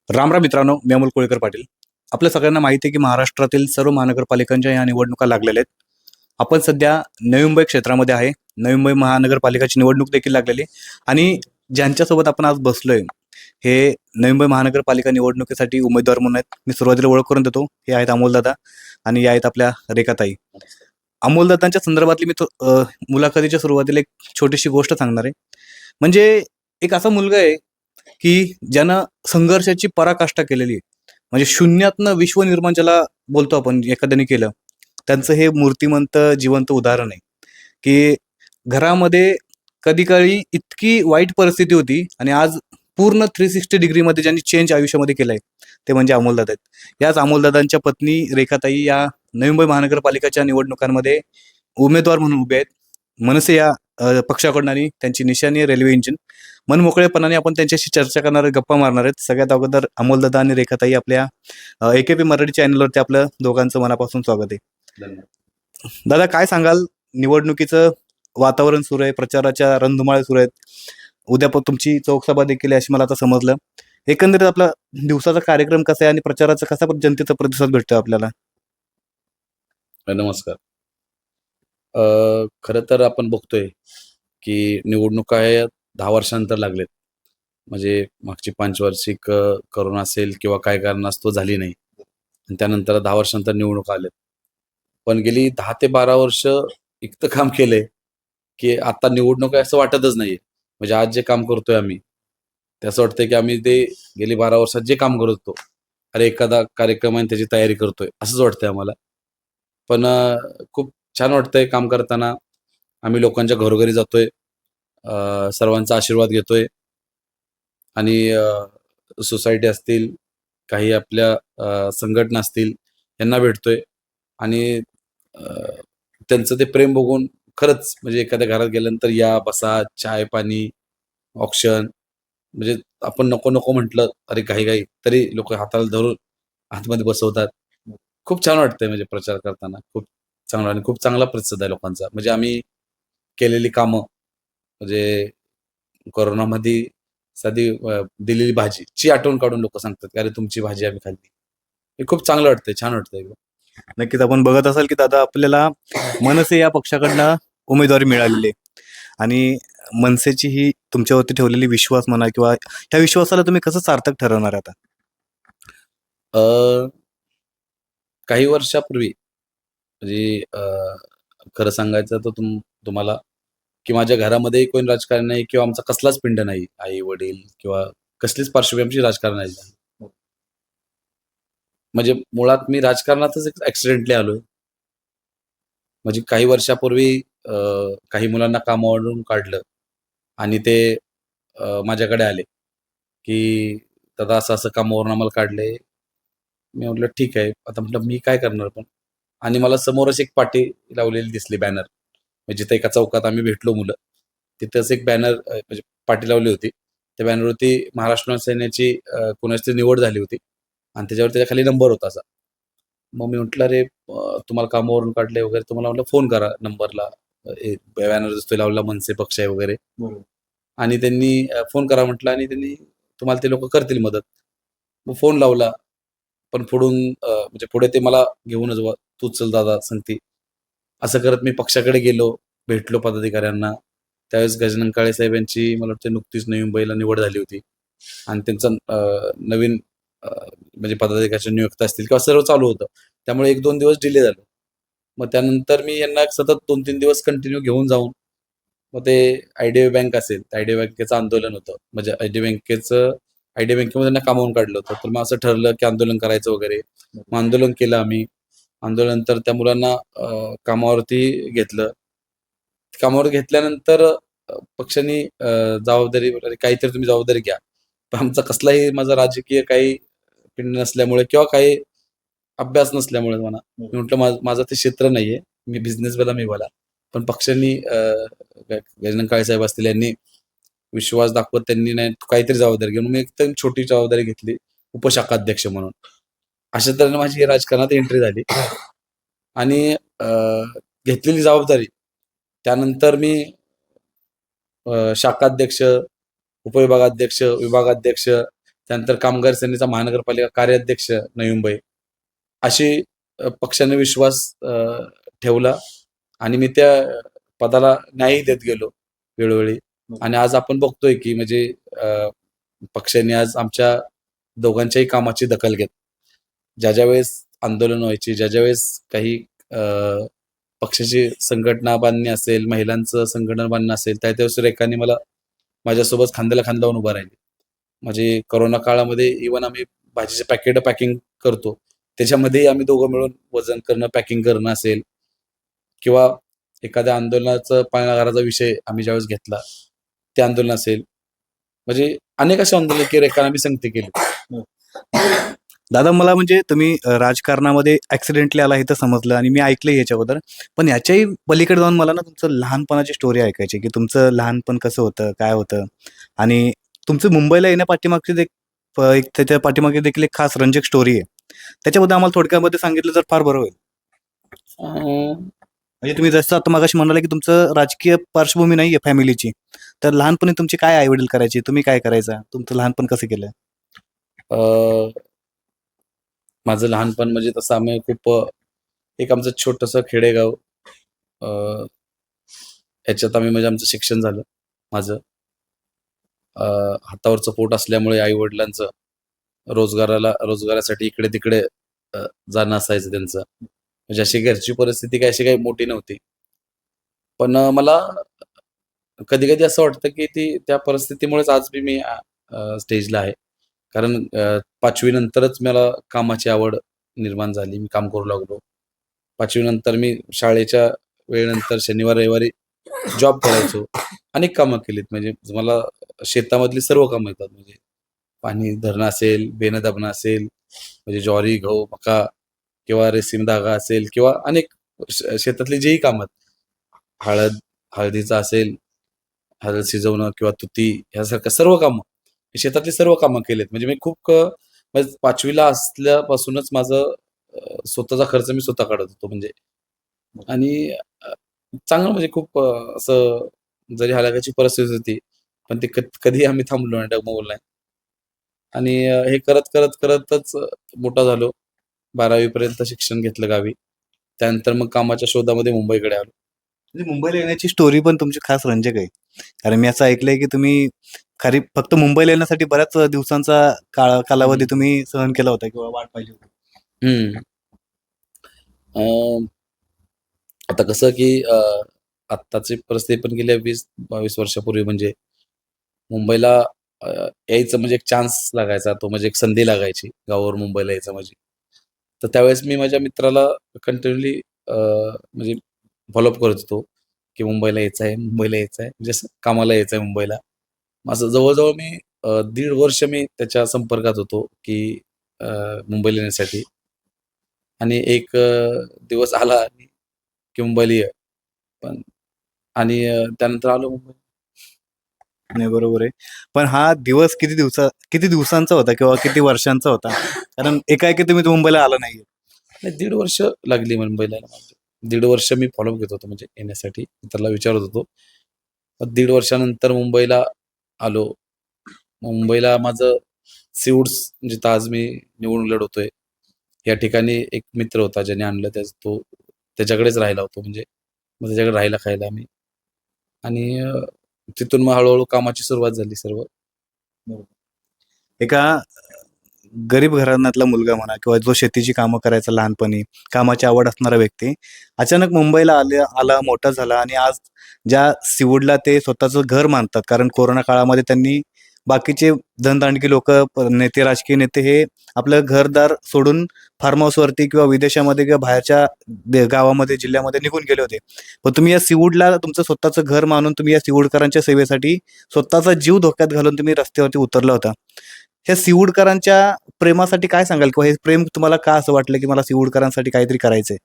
रामराम मित्रांनो, मी अमोल कोळेकर पाटील. आपल्या सगळ्यांना माहिती आहे की महाराष्ट्रातील सर्व महानगरपालिकांच्या या निवडणुका लागलेल्या आहेत. आपण सध्या नवी मुंबई क्षेत्रामध्ये आहे. नवी मुंबई महानगरपालिकाची निवडणूक देखील लागलेली आहे आणि ज्यांच्यासोबत आपण आज बसलोय, हे नवी मुंबई महानगरपालिका निवडणुकीसाठी उमेदवार म्हणून आहेत. मी सुरुवातीला ओळख करून देतो. हे आहेत अमोलदादा आणि या आहेत आपल्या रेखाताई. अमोलदादांच्या संदर्भातली मी मुलाखतीच्या सुरुवातीला एक छोटीशी गोष्ट सांगणार आहे. म्हणजे एक असा मुलगा आहे की ज्यानं संघर्षाची पराकाष्ठा केलेली आहे. म्हणजे शून्यातनं विश्वनिर्माण ज्याला बोलतो आपण एखाद्याने केलं, त्यांचं हे मूर्तिमंत जिवंत उदाहरण आहे, की घरामध्ये कधी-काळी इतकी वाईट परिस्थिती होती आणि आज पूर्ण 360 डिग्रीमध्ये ज्यांनी चेंज आयुष्यामध्ये केलंय, ते म्हणजे अमोलदादा आहेत. याच अमोलदादांच्या पत्नी रेखाताई या नवी मुंबई महानगरपालिकेच्या निवडणुकांमध्ये उमेदवार म्हणून उभे आहेत. मनसे या पक्षाकडून आणि त्यांची निशाणी आहे रेल्वे इंजिन. मनमोकळेपणाने आपण त्यांच्याशी चर्चा करणार आहे, गप्पा मारणार आहेत. सगळ्यात अगोदर अमोलदादा आणि रेखाताई आपल्या AKP मराठी चॅनलवरती आपलं दोघांचं मनापासून स्वागत आहे. धन्यवाद. दादा काय सांगाल? निवडणुकीचं वातावरण सुरू आहे, प्रचाराच्या रणधुमाळी सुरू आहेत. उद्या पण तुमची चौकसभा देखील आहे अशी मला आता समजलं. एकंदरीत आपला दिवसाचा कार्यक्रम कसा आहे आणि प्रचाराचा कसा जनतेचा प्रतिसाद भेटतोय आपल्याला? नमस्कार. खरं तर आपण बघतोय की निवडणुका या 10 वर्षानंतर लागलेत. म्हणजे मागची पंचवार्षिक करोना असेल किंवा काय कारणास्तव झाली नाही आणि त्यानंतर 10 वर्षानंतर निवडणुका आल्यात. पण गेली 10 ते 12 वर्ष इतकं काम केलंय की आता निवडणूक आहे असं वाटतच नाहीये. म्हणजे आज जे काम करतोय आम्ही, ते असं वाटतंय की आम्ही ते गेली 12 वर्षात जे काम करत होतो, अरे एखादा कार्यक्रम आहे आणि त्याची तयारी करतोय असंच वाटतंय आम्हाला. पण खूप छान वाटतंय काम करताना. आम्ही लोकांच्या घरोघरी जातोय, सर्वांचा आशीर्वाद घेतोय आणि सोसायटी असतील, काही आपल्या संघटना असतील, यांना भेटतोय आणि अ, त्यांचं ते प्रेम बघून खरंच म्हणजे एखाद्या घरात गेल्यानंतर या, बसा, चाय-पाणी, ऑक्शन म्हणजे आपण नको नको म्हटलं, अरे घाई-घाई तरी लोकं हाताला धरून आतमध्ये बसवतात. खूप छान वाटतंय म्हणजे प्रचार करताना. खूप चांगला आणि खूप चांगला प्रतिसाद आहे लोकांचा. म्हणजे आम्ही केलेली कामं म्हणजे कोरोनामध्ये साधी दिलेली भाजीची आठवण काढून लोकं सांगतात, की "अरे तुमची भाजी आम्ही खाल्ली." हे खूप चांगलं वाटतंय, छान वाटतंय एकदम. नक्कीच आपण बघत असाल की दादा आपल्याला मनसे या पक्षाकडनं उमेदवारी मिळालेली आहे आणि मनसेची ही तुमच्यावरती ठेवलेली विश्वास म्हणा किंवा ह्या विश्वासाला तुम्ही कसं सार्थक ठरवणार आता? अ, काही वर्षापूर्वी म्हणजे खरं सांगायचं तर तुम्हाला की माझ्या घरामध्ये कोणी राजकारण नाही किंवा आमचा कसलाच पिंड नाही. आई-वडील किंवा कसलीच पार्श्वभूमी आमची राजकारणाची नाही. म्हणजे मुळात मी राजकारणातच एक ॲक्सिडेंटली आलोय. म्हणजे काही वर्षापूर्वी अ, काही मुलांना कामावरून काढलं आणि ते माझ्याकडे आले, की "दादा असं-असं कामावरून आम्हाला काढलंय." मी म्हटलं, "ठीक आहे." आता म्हटलं, "मी काय करणार पण?" आणि मला समोरच एक पाटी लावलेली दिसली बॅनर. म्हणजे जिथे एका चौकात आम्ही भेटलो मुलं, तिथंच एक बॅनर म्हणजे पाटी लावली होती. त्या बॅनरवरती महाराष्ट्र सेनेची कोणाची तरी निवड झाली होती आणि त्याच्यावर त्याच्या खाली नंबर होता असा. मग मी म्हटलं, "अरे तुम्हाला कामावरून काढलंय वगैरे." तर मला म्हटलं, "फोन करा नंबरला." बॅनर दिसतोय लावलेला मनसे पक्ष आहे वगैरे. आणि त्यांनी फोन करा म्हटलं आणि त्यांनी तुम्हाला ते लोकं करतील मदत. मग फोन लावला. पण पुढून म्हणजे पुढे ते मला घेऊनच "तूच चल दादा सांगती." असं करत मी पक्षाकडे गेलो, भेटलो पदाधिकाऱ्यांना. त्यावेळेस गजानन काळे साहेब यांची मला वाटतं नुकतीच नवी मुंबईला निवड झाली होती आणि त्यांचा नवीन म्हणजे पदाधिकाऱ्याच्या नियुक्त्या असतील किंवा सर्व चालू होतं. त्यामुळे 1-2 दिवस डिले झालं. मग त्यानंतर मी यांना सतत 2-3 दिवस कंटिन्यू घेऊन जाऊन मग ते आयडीबीआय बँक असेल, तर आयडीबीआय बँकेचं आंदोलन होतं. म्हणजे आयडीबीआय बँकेमध्ये त्यांना कामावून काढलं होतं. तर मग असं ठरलं, की आंदोलन करायचं वगैरे. मग आंदोलन केलं आम्ही. आंदोलनानंतर त्या मुलांना कामावरती घेतलं. कामावर घेतल्यानंतर पक्षाने जबाबदारी वगैरे काहीतरी तुम्ही जबाबदारी घ्या. पण आमचा कसलाही माझा राजकीय काही पिंड नसल्यामुळे किंवा काही अभ्यास नसल्यामुळे म्हणा, मी म्हटलं माझं ते क्षेत्र नाहीये. मी बिझनेसवाला मी बोला. पण पक्षांनी गजानन काळे साहेब असतील यांनी विश्वास दाखवत त्यांनी नाही काहीतरी जबाबदारी घेऊन मी एकदम छोटी जबाबदारी घेतली, उपशाखाध्यक्ष म्हणून. अशा तऱ्हेने माझी राजकारणात एंट्री झाली आणि घेतलेली जबाबदारी त्यानंतर मी शाखाध्यक्ष, उपविभागाध्यक्ष, विभागाध्यक्ष त्यानंतर कामगार सेनेचा महानगरपालिका कार्याध्यक्ष नवी मुंबई, अशी पक्षाने विश्वास ठेवला आणि मी त्या पदाला न्यायही देत गेलो वेळोवेळी. आणि आज आपण बघतोय की म्हणजे पक्षाने आज आमच्या दोघांच्याही कामाची दखल घेत. ज्या वेळेस आंदोलन व्हायची, ज्या वेळेस काही पक्षाची संघटना बांधणी असेल, महिलांचं संघटना बांधणं असेल, त्या त्यावेळेस रेखाने मला माझ्यासोबत खांद्याला खांदा लावून उभं राहिली. म्हणजे कोरोना काळामध्ये इव्हन आम्ही भाजीचे पॅकेट पॅकिंग करतो, त्याच्यामध्येही आम्ही दोघं मिळून वजन करणं, पॅकिंग करणं असेल किंवा एखाद्या आंदोलनाचा पाळणाघराचा विषय आम्ही ज्यावेळेस घेतला, ते आंदोलन असेल, म्हणजे अनेक असे आंदोलन की रेखाने आम्ही संगती केली. दादा, मला म्हणजे तुम्ही राजकारणामध्ये ॲक्सिडेंटली आला हे तर समजलं आणि मी ऐकलं ह्याच्याबद्दल. पण ह्याच्याही पलीकडे जाऊन मला ना तुमचं लहानपणाची स्टोरी ऐकायची, की तुमचं लहानपण कसं होतं, काय होतं? आणि तुमचं मुंबईला येण्यापाठीमागची एक त्याच्या पाठीमागे देखील एक खास रंजक स्टोरी आहे. त्याच्याबद्दल आम्हाला थोडक्यामध्ये सांगितलं तर फार बरं होईल. अं, म्हणजे तुम्ही जसं आता मगाशी म्हणाला, की तुमचं राजकीय पार्श्वभूमी नाही आहे फॅमिलीची. तर लहानपणी तुमचे काय आई-वडील करायचे? तुम्ही काय करायचा? तुमचं लहानपण कसं गेलं? अं, माझं लहानपण म्हणजे तसं आम्ही खूप एक आमचं छोटंसं खेडेगाव, अं, याच्यात आम्ही म्हणजे आमचं शिक्षण झालं माझं. हातावरचं पोट असल्यामुळे आई वडिलांचं रोजगारासाठी इकडे तिकडे जाणं असायचं त्यांचं. म्हणजे अशी घरची परिस्थिती काही अशी काही मोठी नव्हती. पण मला कधी कधी असं वाटतं की त्या परिस्थितीमुळेच आज मी स्टेजला आहे. कारण 5वी नंतरच मला कामाची आवड निर्माण झाली. मी काम करू लागलो. 5वी नंतर मी शाळेच्या वेळेनंतर शनिवार रविवारी जॉब करायचो. अनेक कामं केलीत. म्हणजे मला शेतामधली सर्व कामं येतात. म्हणजे पाणी धरणं असेल, बेनं दाबणं असेल, म्हणजे ज्वारी, गहू, मका किंवा रेशीम धागा असेल किंवा अनेक शेतातली जेही कामं आहेत. हळदीचं असेल, हळद शिजवणं किंवा तुती ह्यासारख्या सर्व कामं, शेतातली सर्व कामं केलीत. म्हणजे मी खूप म्हणजे 5वी ला असल्यापासूनच माझं स्वतःचा खर्च मी स्वतः काढत होतो म्हणजे. आणि चांगलं म्हणजे खूप असं जरी हलाखीची परिस्थिती होती, पण ते कधीही आम्ही थांबलो नाही, डगमगलो नाही. आणि हे करतच मोठा झालो. 12वी पर्यंत शिक्षण घेतलं गावी. त्यानंतर मग कामाच्या शोधामध्ये मुंबईकडे आलो. म्हणजे मुंबईला येण्याची स्टोरी पण तुमची खास रंजक आहे. कारण मी असं ऐकलंय, की तुम्ही खरी फक्त मुंबईला येण्यासाठी बऱ्याच दिवसांचा कालावधी हं. तुम्ही सहन केला होता किंवा वाट पाहिली होती. हं. अ, आता कसं की आत्ताची परिस्थिती पण गेल्या 20-22 वर्षापूर्वी म्हणजे मुंबईला अ, यायचं म्हणजे एक चान्स लागायचा. तो म्हणजे एक संधी लागायची गावावरून मुंबईला यायचं म्हणजे. तर त्यावेळेस मी माझ्या मित्राला कंटिन्यूअली म्हणजे फॉलोअप करत होतो, की मुंबईला यायचं आहे, मुंबईला यायचं आहे. म्हणजे असं कामाला यायचं आहे मुंबईला. असं जवळ-जवळ मी 1.5 वर्ष मी त्याच्या संपर्कात होतो, की अ, मुंबईला येण्यासाठी. आणि एक दिवस आला की मुंबईला ये. पण आणि त्यानंतर आलो मुंबईला. नाही, बरोबर आहे. पण हा दिवस किती दिवसांचा होता किंवा किती वर्षांचा होता? कारण एकाएकी तुम्ही मुंबईला आला नाहीये. नाही 1.5 वर्ष लागली मुंबईला यायला मला. 1.5 वर्ष मी फॉलोअप घेत होतो म्हणजे येण्यासाठी. मित्राला विचारत होतो. मग 1.5 वर्षानंतर मुंबईला आलो. मुंबईला माझं सिवूड्स जिथं आज मी निवडून लढवतोय. या ठिकाणी एक मित्र होता ज्याने आणलं तो त्याच्याकडेच राहिला होतो म्हणजे. मग त्याच्याकडे राहायला खायला आम्ही. आणि तिथून मग हळू कामाची सुरुवात झाली सर्व. एका गरीब घराण्यातला मुलगा म्हणा किंवा जो शेतीची कामं करायचा लहानपणी, कामाची आवड असणारा व्यक्ती, अचानक मुंबईला आला, मोठा झाला आणि आज ज्या सिवूडला ते स्वतःचं घर मानतात. कारण कोरोना काळामध्ये त्यांनी बाकीचे धनदांडगी लोकं, नेते, राजकीय नेते हे आपलं घरदार सोडून फार्म हाऊसवरती किंवा विदेशामध्ये किंवा बाहेरच्या गावामध्ये, जिल्ह्यामध्ये निघून गेले होते. पण तुम्ही या सिवूडला तुमचं स्वतःचं घर मानून तुम्ही या सिवूडकरांच्या सेवेसाठी स्वतःचा जीव धोक्यात घालून तुम्ही रस्त्यावरती उतरला होता. ह्या सिवूडकरांच्या प्रेमासाठी काय सांगाल? किंवा हे प्रेम तुम्हाला का असं वाटलं, की मला सिवूडकरांसाठी काहीतरी करायचंय?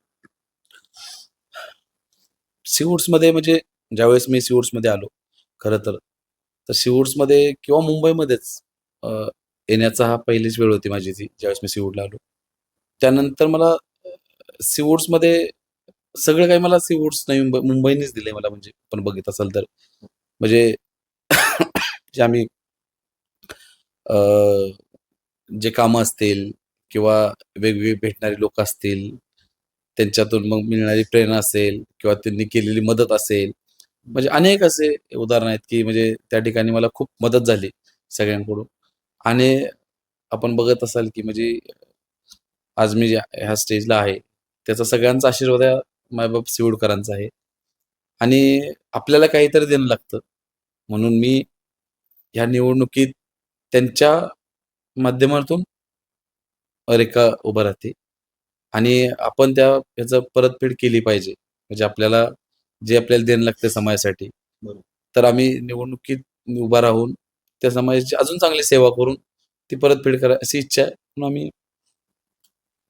सीवूड्समध्ये म्हणजे ज्यावेळेस मी सीवूड्समध्ये आलो खरं तर सीवूड्समध्ये किंवा मुंबईमध्येच अ, येण्याचा हा पहिलीच वेळ होती माझी ती, ज्यावेळेस मी सीवूडला आलो. त्यानंतर मला सीवूड्समध्ये सगळं काही मला सीवूड्स नाही मुंबईनेच दिलंय मला म्हणजे आपण बघितलं असाल तर. म्हणजे जे आम्ही जे कामं असतील किंवा वेगवेगळे भेटणारी लोक असतील, त्यांच्यातून मग मिळणारी प्रेरणा असेल किंवा त्यांनी केलेली मदत असेल, म्हणजे अनेक असे उदाहरण आहेत, की म्हणजे त्या ठिकाणी मला खूप मदत झाली सगळ्यांकडून. आणि आपण बघत असाल, की म्हणजे आज मी ह्या स्टेजला आहे, त्याचा सगळ्यांचा आशीर्वाद हा मायबाप सिवूडकरांचा आहे. आणि आपल्याला काहीतरी देणं लागतं. म्हणून मी ह्या निवडणुकीत त्यांच्या माध्यमातून रेखा उभं राहते आणि आपण ह्याचं परतफेड केली पाहिजे. म्हणजे जे आपल्याला देणं लागतं समाजासाठी. बरोबर. तर आम्ही निवडणुकीत उभा राहून त्या समाजाची अजून चांगली सेवा करून ती परतफेड करा अशी इच्छा आहे. म्हणून आम्ही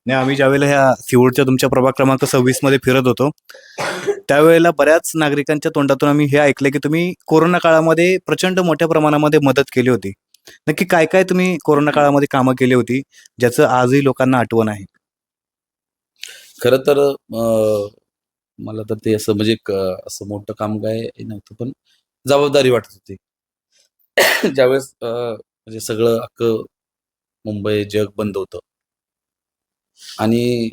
नाही, आम्ही ज्यावेळेला ह्या सिवूरच्या तुमच्या प्रभाग क्रमांक 26 मध्ये फिरत होतो, त्यावेळेला बऱ्याच नागरिकांच्या तोंडातून आम्ही हे ऐकलं, की तुम्ही कोरोना काळामध्ये प्रचंड मोठ्या प्रमाणामध्ये मदत केली होती. नक्की काय-काय तुम्ही कोरोना काळामध्ये कामं केली होती, ज्याचं आजही लोकांना आठवण आहे? खरं तर मला तर ते असं म्हणजे असं मोठं काम काय नव्हतं, पण जबाबदारी वाटत होती. ज्यावेळेस म्हणजे सगळं अख्खं मुंबई, जग बंद होतं आणि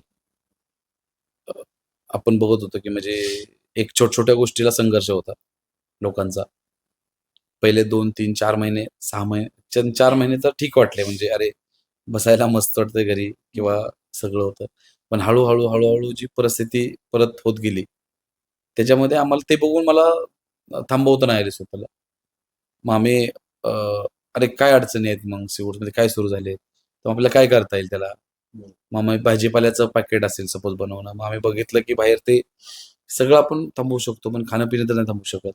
अ, आपण बघत होतो, की म्हणजे एक छोट्या गोष्टीला संघर्ष होता लोकांचा. पहिले 2, 3, 4 महिने, 6 महिने 4 महिने तर ठीक वाटले म्हणजे अरे, बसायला मस्त वाटतंय घरी किंवा सगळं होतं. पण हळू-हळू जी परिस्थिती परत होत गेली, त्याच्यामध्ये आम्हाला ते बघून मला थांबवता नाही आले स्वतःला. मग आम्ही अ, अरे काय अडचणी आहेत मग सिवूडमध्ये काय सुरू झाले? तर आपल्याला काय करता येईल त्याला? मग आम्ही भाजीपाल्याचं पॅकेट असेल सपोज बनवणं. मग आम्ही बघितलं की बाहेर ते सगळं आपण थांबवू शकतो, पण खाणं-पिणं तर नाही थांबवू शकत.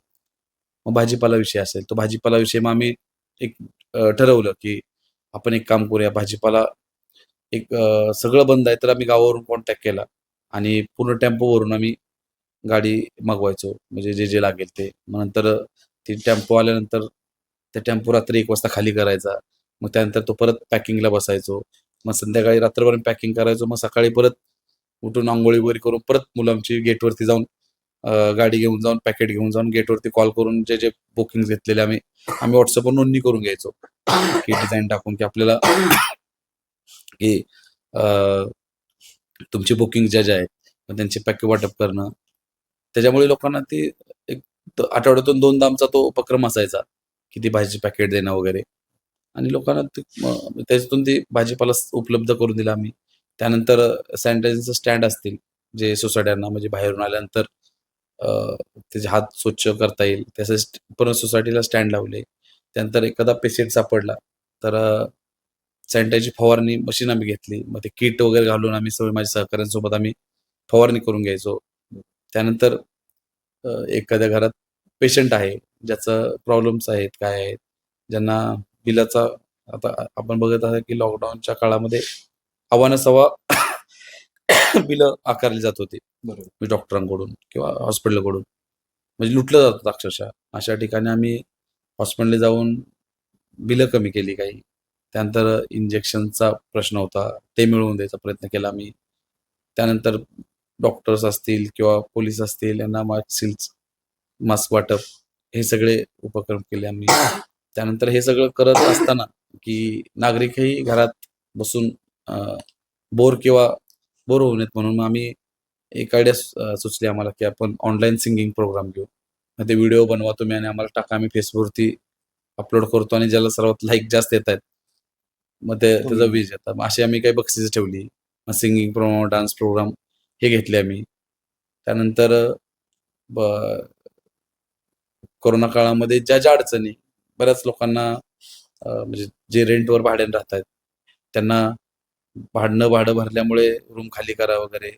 मग भाजीपाला विषय असेल, तो भाजीपाला विषय मग आम्ही एक ठरवलं की आपण एक काम करूया भाजीपाला सगळं बंद आहे, तर आम्ही गावावरून कॉन्टॅक्ट केला आणि पूर्ण टेम्पोवरून आम्ही गाडी मागवायचो. म्हणजे जे लागेल ते. मग नंतर ती टेम्पो आल्यानंतर ते टेम्पो रात्री 1 वाजता खाली करायचा. मग त्यानंतर तो परत पॅकिंगला बसायचो. मग संध्याकाळी रात्रभर पॅकिंग करायचो. मग सकाळी परत उठून अंघोळी वगैरे करून परत मुलं आमची गेटवरती जाऊन गाडी घेऊन जाऊन, पॅकेट घेऊन जाऊन गेटवरती कॉल करून जे बुकिंग्ज घेतलेले आम्ही WhatsAppवर नोंदणी करून घ्यायचो. की डिझाइन टाकून की आपल्याला की अ, तुमची बुकिंग ज्या आहेत, मग त्यांचे पॅकेट वाटप करणं. त्याच्यामुळे लोकांना ती एक आठवड्यातून 2दा आमचा तो उपक्रम असायचा, की ती भाजी पॅकेट देणं वगैरे आणि लोकांना ते त्याच्यातून ती भाजीपाला उपलब्ध करून दिला आम्ही. त्यानंतर सॅनिटायझरचं स्टँड असतील, जे सोसायट्यांना म्हणजे बाहेरून आल्यानंतर अ, त्याचे हात स्वच्छ करता येईल, तसंच पूर्ण सोसायटीला स्टँड लावले. त्यानंतर एखादा पेशंट सापडला, तर सॅनिटायझरची फवारणी मशीन आम्ही घेतली. मग ते किट वगैरे घालून आम्ही सगळे माझ्या सहकाऱ्यांसोबत आम्ही फवारणी करून घ्यायचो. त्यानंतर एखाद्या घरात पेशंट आहे, ज्याचं प्रॉब्लेम्स आहेत, काय आहेत, ज्यांना बिलाचा आता आपण बघत आहात, की लॉकडाऊनच्या काळामध्ये अवानसवा बिलं आकारली जात होती. बरोबर. म्हणजे डॉक्टरांकडून किंवा हॉस्पिटलकडून. म्हणजे लुटलं जात होतं अक्षरशः. अशा ठिकाणी आम्ही हॉस्पिटलला जाऊन बिलं कमी केली काही. त्यानंतर इंजेक्शनचा प्रश्न होता, ते मिळवून द्यायचा प्रयत्न केला आम्ही. त्यानंतर डॉक्टर्स असतील किंवा पोलीस असतील यांना मास्क वाटप हे सगळे उपक्रम केले आम्ही. त्यानंतर हे सगळं करत असताना, की नागरिकही घरात बसून बोर होऊ नयेत म्हणून मग आम्ही एक आयडिया सुचली आम्हाला, की आपण ऑनलाईन सिंगिंग प्रोग्राम घेऊ. मग ते व्हिडिओ बनवा तुम्ही आणि आम्हाला टाका. आम्ही Facebookवरती अपलोड करतो आणि ज्याला सर्वात लाईक जास्त येतायत, मग त्याचा व्ह्यूज येतात. मग अशी आम्ही काही बक्षिसं ठेवली. मग सिंगिंग प्रोग्राम, डान्स प्रोग्राम हे घेतले आम्ही. त्यानंतर ब कोरोना काळामध्ये ज्या अडचणी बऱ्याच लोकांना म्हणजे जे रेंटवर भाड्याने राहतायत, त्यांना भाडं भरल्यामुळे रूम खाली करा वगैरे.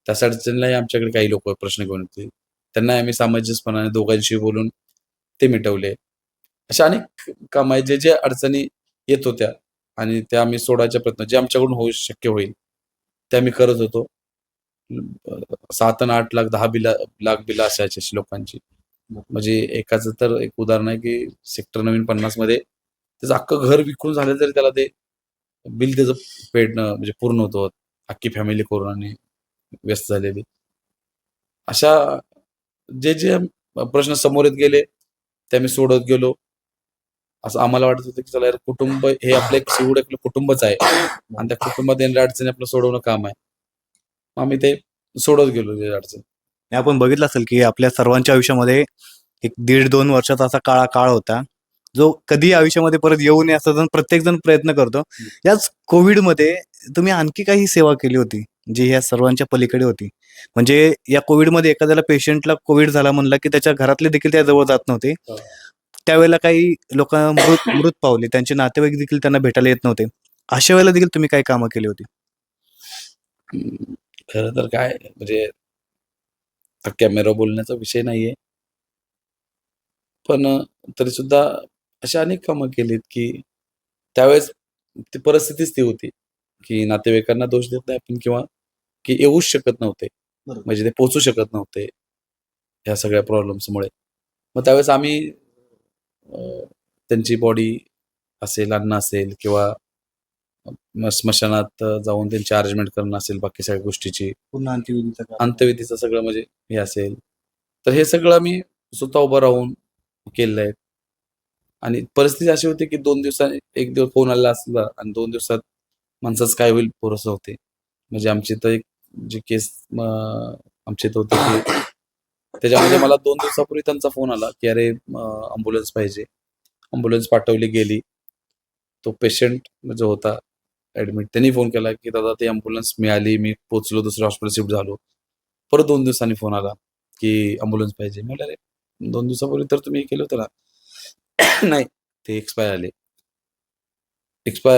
तशा अडचणीलाही आमच्याकडे काही लोकं प्रश्न घेऊन येतील. त्यांना आम्ही सामंजस्यपणाने दोघांशी बोलून ते मिटवले. अशा अनेक कामं आहेत, जे अडचणी येत होत्या आणि त्या आम्ही सोडायचा प्रयत्न जे आमच्याकडून शक्य होईल, ते आम्ही करत होतो. 7 अन् 8 लाख 10 लाख बिलं असायची अशी लोकांची. म्हणजे एकाचं तर एक उदाहरण आहे, की सेक्टर नवीन 50 मध्ये त्याचं अख्खं घर विकून झालं तरी त्याला ते बिल त्याचं फेडणं म्हणजे पूर्ण होतं. अख्खी फॅमिली कोरोनाने व्यस्त झालेली. अशा जे प्रश्न समोर येत गेले, ते आम्ही सोडत गेलो असं आम्हाला वाटत होतं की चला यार, कुटुंब हे आपलं एक शेवट आपलं कुटुंबच आहे आणि त्या कुटुंबात येणाऱ्या अडचणी आपलं सोडवणं काम आहे. मग आम्ही ते सोडवत गेलो ते अडचण. हे आपण बघितलं असेल की आपल्या सर्वांच्या आयुष्यामध्ये एक 1.5-2 वर्षाचा असा काळ होता, जो कधी आयुष्यामध्ये परत येऊ नये असं प्रत्येक जण प्रयत्न करतो. याच कोविडमध्ये तुम्ही आणखी काही सेवा केली होती, जी ह्या सर्वांच्या पलीकडे होती. म्हणजे या कोविडमध्ये एखाद्याला पेशंटला कोविड झाला म्हणलं, की त्याच्या घरातले देखील त्या जवळ जात नव्हते. हो. त्यावेळेला काही लोकं मृत पावले. त्यांचे नातेवाईक देखील त्यांना भेटायला येत नव्हते. अशा वेळेला देखील तुम्ही काही कामं केली होती? हम्म, खरं तर काय म्हणजे हा कॅमेरा बोलण्याचा विषय नाहीये. पण तरी सुद्धा अशी अनेक कामं केलीत, की त्यावेळेस ती परिस्थितीच ती होती, की नातेवाईकांना दोष देत नाही आपण किंवा की येऊच शकत नव्हते. बरोबर. म्हणजे ते पोहोचू शकत नव्हते, ह्या सगळ्या प्रॉब्लेम्समुळे. मग त्यावेळेस आम्ही त्यांची बॉडी असेल, अन्न असेल किंवा स्मशानात जाऊन त्यांची अरेंजमेंट करणं असेल, बाकी सगळ्या गोष्टीची, पूर्ण अंत्यविधीचा कार्यक्रम. अंत्यविधीचं सगळं म्हणजे हे असेल, तर हे सगळं आम्ही स्वतः उभं राहून केलेलं आहे. आणि परिस्थिती अशी होती, की 2 दिवसांनी 1 दिवस फोन आलेला असला आणि 2 दिवसात माणसाचं काय होईल भरोसा होते. म्हणजे आमची तर एक जी केस आमच्या इथं होती, की त्याच्यामध्ये मला 2 दिवसापूर्वी त्यांचा फोन आला, की "अरे ॲम्ब्युलन्स पाहिजे." ॲम्ब्युलन्स पाठवली, गेली. तो पेशंट जो होता ॲडमिट, त्यांनी फोन केला, की "दादा ती ॲम्ब्युलन्स मिळाली, मी पोहोचलो, दुसऱ्या हॉस्पिटल शिफ्ट झालो." परत 2 दिवसांनी फोन आला, की "ॲम्ब्युलन्स पाहिजे." मी म्हटलं, "अरे 2 दिवसापूर्वी तर तुम्ही हे केलं होतं ना." "नाही, ते एक्सपायर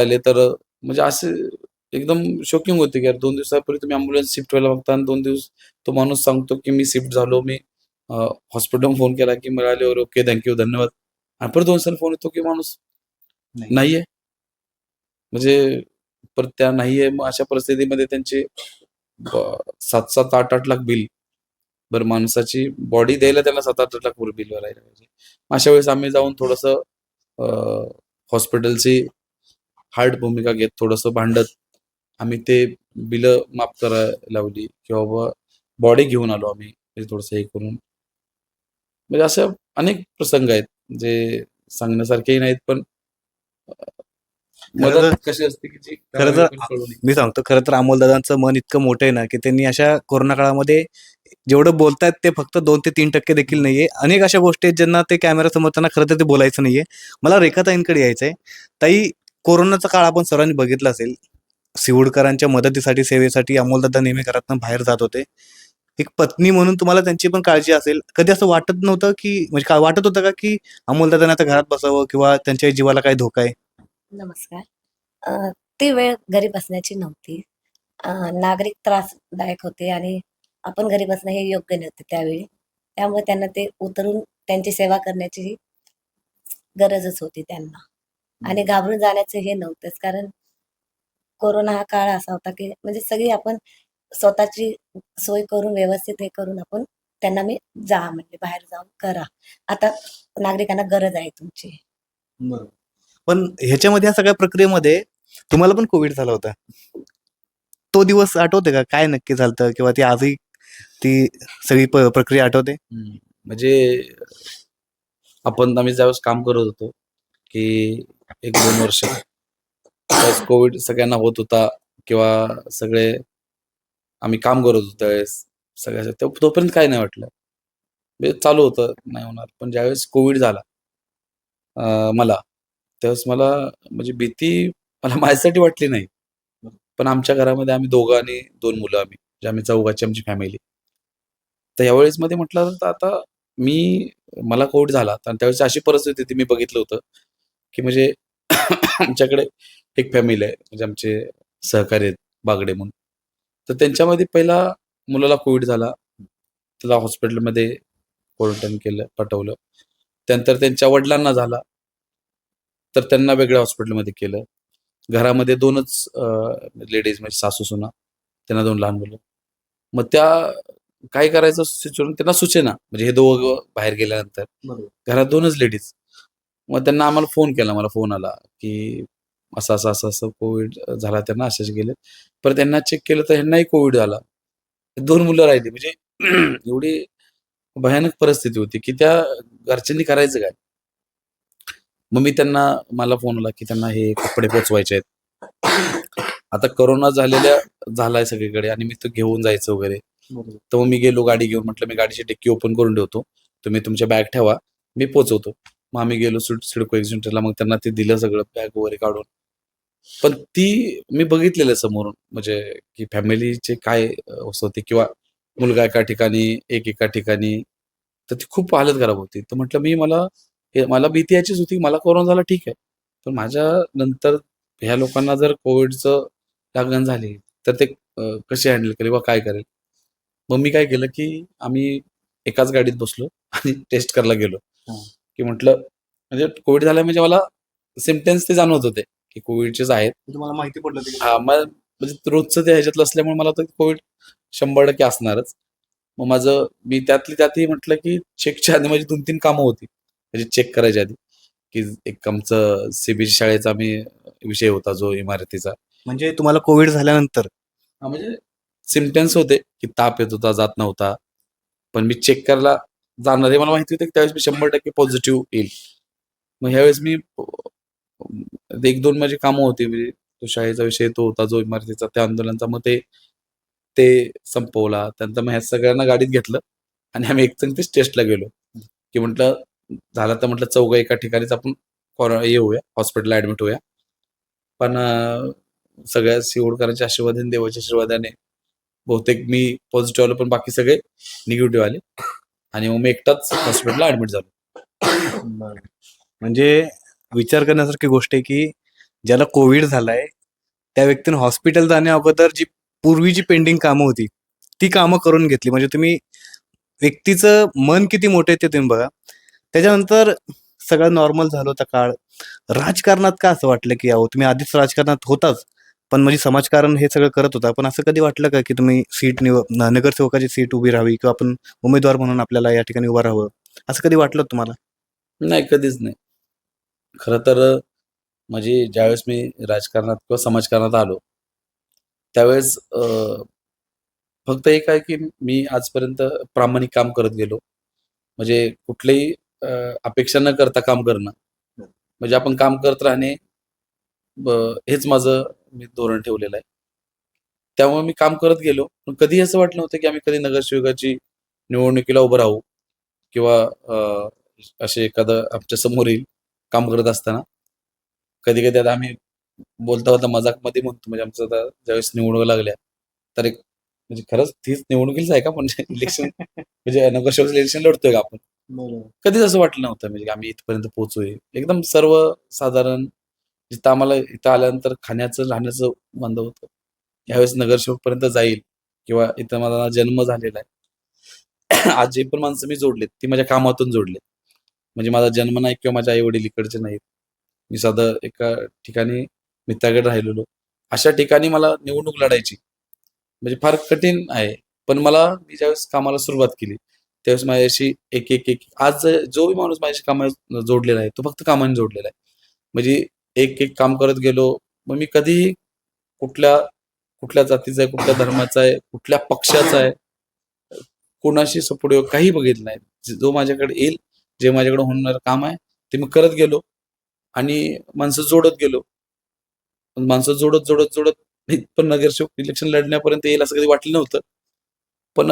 आले तर म्हणजे असे एकदम शॉकिंग होते, की यार 2 दिवसापूर्वी तुम्ही ॲम्ब्युलन्स शिफ्ट व्हायला बघता आणि 2 दिवस तो माणूस सांगतो, की मी शिफ्ट झालो. मी हॉस्पिटलहून फोन केला, की मिळाल्यावर ओके, थँक धन्यवाद. आणि परत 2 दिवसांनी फोन येतो, की माणूस नाही. नाहीये. म्हणजे परत त्या नाहीये. मग अशा परिस्थितीमध्ये त्यांचे 7-7, 8-8 लाख बिल. बरं माणसाची बॉडी द्यायला त्याला 7-8 लाख बिल भरायला पाहिजे. अशा वेळेस आम्ही जाऊन थोडंसं हॉस्पिटलची हार्ड भूमिका घेत थोडंसं भांडत आम्ही ते बिलं माफ करायला लावली किंवा बाबा बॉडी घेऊन आलो आम्ही. म्हणजे थोडंसं हे करून. म्हणजे असे अनेक प्रसंग आहेत, जे सांगण्यासारखेही नाहीत, पण खरं तर मदत कशी असते, की जी खरं करावी तर पण कळू नये. मी सांगतो खरं तर अमोलदादांचं मन इतकं मोठं आहे ना, की त्यांनी अशा कोरोना काळामध्ये जेवढं बोलतायत ते फक्त 2 ते 3% देखील नाहीये. अनेक अशा गोष्टी आहेत ज्यांना ते कॅमेरासमोर त्यांना खरं तर ते बोलायचं नाहीये. मला रेखाताईंकडे यायचंय. ताई, कोरोनाचा काळ आपण सर्वांनी बघितला असेल. सिवूडकरांच्या मदतीसाठी, सेवेसाठी अमोलदादा नेहमी घरातनं बाहेर जात होते. एक पत्नी म्हणून तुम्हाला त्यांची पण काळजी असेल. कधी असं वाटत नव्हतं, की म्हणजे काय वाटत होतं का, की अमोलदादांनी आता घरात बसावं किंवा त्यांच्या जीवाला काही धोका आहे? नमस्कार. ती वेळ घरी बसण्याची नव्हती. नागरिक त्रासदायक होते आणि आपण घरी बसणं हे योग्य नव्हते त्यावेळी. त्यामुळे त्यांना ते उतरून त्यांची सेवा करण्याची गरजच होती त्यांना. आणि घाबरून जाण्याचं हे नव्हतंच. कारण कोरोना हा काळ असा होता, की म्हणजे सगळी आपण स्वतःची सोय करून व्यवस्थित हे करून आपण त्यांना मी जा म्हणजे बाहेर जाऊन करा. आता नागरिकांना गरज आहे तुमची. बरोबर. पण ह्याच्यामध्ये या सगळ्या प्रक्रियेमध्ये तुम्हाला पण कोविड झाला होता. तो दिवस आठवते का? काय नक्की झालं किंवा ती आजही ती सगळी प्रक्रिया आठवते? म्हणजे आम्ही ज्यावेळेस काम करत होतो, की 1-2 वर्ष त्यावेळेस कोविड सगळ्यांना होत होता किंवा सगळे आम्ही काम करत होतो त्यावेळेस सगळ्याचं तोपर्यंत काही नाही वाटलं. म्हणजे चालू होतं, नाही होणार. पण ज्यावेळेस कोविड झाला मला, त्यावेळेस मला म्हणजे भीती मला माझ्यासाठी वाटली नाही. पण आमच्या घरामध्ये आम्ही दोघं आणि 2 मुलं म्हणजे आम्ही चौघाची आमची फॅमिली. तर यावेळेस मध्ये म्हटलं तर आता मला कोविड झाला आणि त्यावेळेस अशी परिस्थिती होती मी बघितलं होतं, की म्हणजे आमच्याकडे एक फॅमिली आहे. म्हणजे आमचे सहकारी आहेत बागडे म्हणून. तर त्यांच्यामध्ये पहिला मुलाला कोविड झाला. त्याला हॉस्पिटलमध्ये क्वारंटाईन केलं, पाठवलं. त्यानंतर त्यांच्या वडिलांना झाला. तर त्यांना वेगळ्या हॉस्पिटलमध्ये केलं. घरामध्ये 2च लेडीज म्हणजे सासू-सुना. त्यांना 2 लहान मुलं. मग त्या काय करायचं सिच्युएशन त्यांना सुचेना. म्हणजे हे दोघं बाहेर गेल्यानंतर. बरोबर. घरात 2च लेडीज. मग त्यांना आम्हाला फोन केला. मला फोन आला, की असं कोविड झाला त्यांना, असे गेलेत. परत त्यांना चेक केलं तर ह्यांनाही कोविड झाला. 2 मुलं राहिली. म्हणजे एवढी भयानक परिस्थिती होती, की त्या घरच्यांनी करायचं काय? मग मला फोन आला की त्यांना हे कपडे पोचवायचे आहेत. आता कोरोना झालाय सगळीकडे आणि मी तो घेऊन जायचं वगैरे. तर मग मी गेलो गाडी घेऊन. म्हटलं मी गाडीची डिक्की ओपन करून ठेवतो, तुम्ही तुमच्या बॅग ठेवा, मी पोचवतो. मग आम्ही गेलो सिडको सेंटरला. मग त्यांना ते दिलं सगळं बॅग वगैरे काढून. पण ती मी बघितलेलं समोरून, म्हणजे की फॅमिलीचे काय अवस्था होती, किंवा मुलगा एका ठिकाणी, एका ठिकाणी. तर ती खूप हालत खराब होती. तर म्हटलं मला भीती याचीच होती, मला कोरोना झाला ठीक आहे. पण माझ्या नंतर ह्या लोकांना जर कोविडचं लागण झाली, तर ते कसे हँडल करेल किंवा काय करेल? मग मी काय केलं, की आम्ही एकाच गाडीत बसलो आणि टेस्ट करायला गेलो. की म्हटलं, म्हणजे कोविड झाला म्हणजे मला सिम्पटम्स ते जाणवत होते, की कोविडचेच आहेत. तुम्हाला माहिती पडलं हां, म्हणजे रोजचं ते ह्याच्यातलं असल्यामुळे मला तर कोविड 100% असणारच. मग मी त्यातली त्यातही म्हटलं, की चेकच्या आधी माझी 2-3 कामं होती. म्हणजे चेक करायच्या आधी, की एक आमचं सीबीएसई शाळेचा विषय होता जो इमारतीचा. म्हणजे तुम्हाला कोविड झाल्यानंतर हां, म्हणजे सिम्पटम्स होते, की ताप येत होता, जात नव्हता. पण मी चेक करायला जाणार हे मला माहिती होतं, की त्यावेळेस मी 100% पॉझिटिव्ह येईल. मग ह्यावेळेस मी 1-2 माझी कामं होती, म्हणजे तो शाळेचा विषय तो होता जो इमारतीचा त्या आंदोलनाचा. मग ते ते संपवला. त्यानंतर मग ह्या सगळ्यांना गाडीत घेतलं आणि आम्ही एकसंगतीच टेस्टला गेलो, की म्हटलं झालं तर म्हटलं चौघं एका ठिकाणीच आपण होऊया, हॉस्पिटलला ॲडमिट होऊया. पण सगळ्या शिवडकरांच्या आशीर्वादाने, देवाच्या आशीर्वादाने बहुतेक मी पॉझिटिव्ह आलो, पण बाकी सगळे निगेटिव्ह आले आणि मग मी एकटाच हॉस्पिटलला ॲडमिट झालो. म्हणजे विचार करण्यासारखी गोष्ट आहे, की ज्याला कोविड झालाय, त्या व्यक्तीने हॉस्पिटल जाण्या अगोदर पूर्वी जी पेंडिंग कामं होती, ती कामं करून घेतली. म्हणजे तुम्ही व्यक्तीचं मन किती मोठं आहे ते तुम्ही बघा. त्याच्यानंतर सगळं नॉर्मल झालं होतं काळ. राजकारणात का असं वाटलं, की अहो तुम्ही आधीच राजकारणात होताच, पण म्हणजे समाजकारण हे सगळं करत होता. पण असं कधी वाटलं का, की तुम्ही नगरसेवकाची सीट उभी राहावी किंवा आपण उमेदवार म्हणून आपल्याला या ठिकाणी उभं राहावं, असं कधी वाटलं तुम्हाला? नाही, कधीच नाही. खरं तर म्हणजे ज्यावेळेस मी राजकारणात किंवा समाजकारणात आलो, त्यावेळेस फक्त एक आहे, की मी आजपर्यंत प्रामाणिक काम करत गेलो. म्हणजे कुठलीही अ, अपेक्षा न करता काम करणं. म्हणजे आपण काम करत राहणे, हेच मी धोरण ठेवलेलं आहे. त्यामुळे मी काम करत गेलो. पण कधीही असं वाटलं नव्हतं, की आम्ही कधी नगरसेवकाची निवडणुकीला उभं राहू, किंवा असे एखादं आमच्या समोर येईल काम करत असताना. कधी-कधी आता आम्ही बोलता मजाकमध्ये म्हणतो, म्हणजे आमचं आता ज्यावेळेस निवडणुका लागल्या, तर एक म्हणजे खरंच तीच निवडणुकीच आहे का? म्हणजे इलेक्शन म्हणजे नगरसेवक इलेक्शन लढतोय का आपण? बरोबर. कधीच असं वाटलं नव्हतं, म्हणजे आम्ही इथपर्यंत पोहोचू. एकदम सर्वसाधारण, जिथं आम्हाला इथं आल्यानंतर खाण्याचं, राहण्याचं बंद होतं. यावेळेस नगरसेवकपर्यंत जाईल, किंवा इथं माझा जन्म झालेला आहे. आज जे पण माणसं मी जोडलेत, ती माझ्या कामातून जोडलेत. म्हणजे माझा जन्म नाही किंवा माझे आई-वडील इकडचे नाहीत. मी साधं एका ठिकाणी मित्राकडे राहिलेलो. अशा ठिकाणी मला निवडणूक लढायची म्हणजे फार कठीण आहे. पण मी ज्यावेळेस कामाला सुरुवात केली, त्यावेळेस माझ्याशी एक आज जो बी माणूस माझ्याशी कामाला जोडलेला आहे, तो फक्त कामाने जोडलेला आहे. म्हणजे एक काम करत गेलो. मग मी कधीही कुठल्या कुठल्या जातीचा आहे, कुठल्या धर्माचा आहे, कुठल्या पक्षाचा आहे, कोणाशी सपोर्ट काही बघितलं नाही. जो माझ्याकडे येईल, जे माझ्याकडे होणारं काम आहे, ते मी करत गेलो आणि माणसं जोडत गेलो. माणसं जोडत पण नगरसेवक इलेक्शन लढण्यापर्यंत येईल असं कधी वाटलं नव्हतं. पण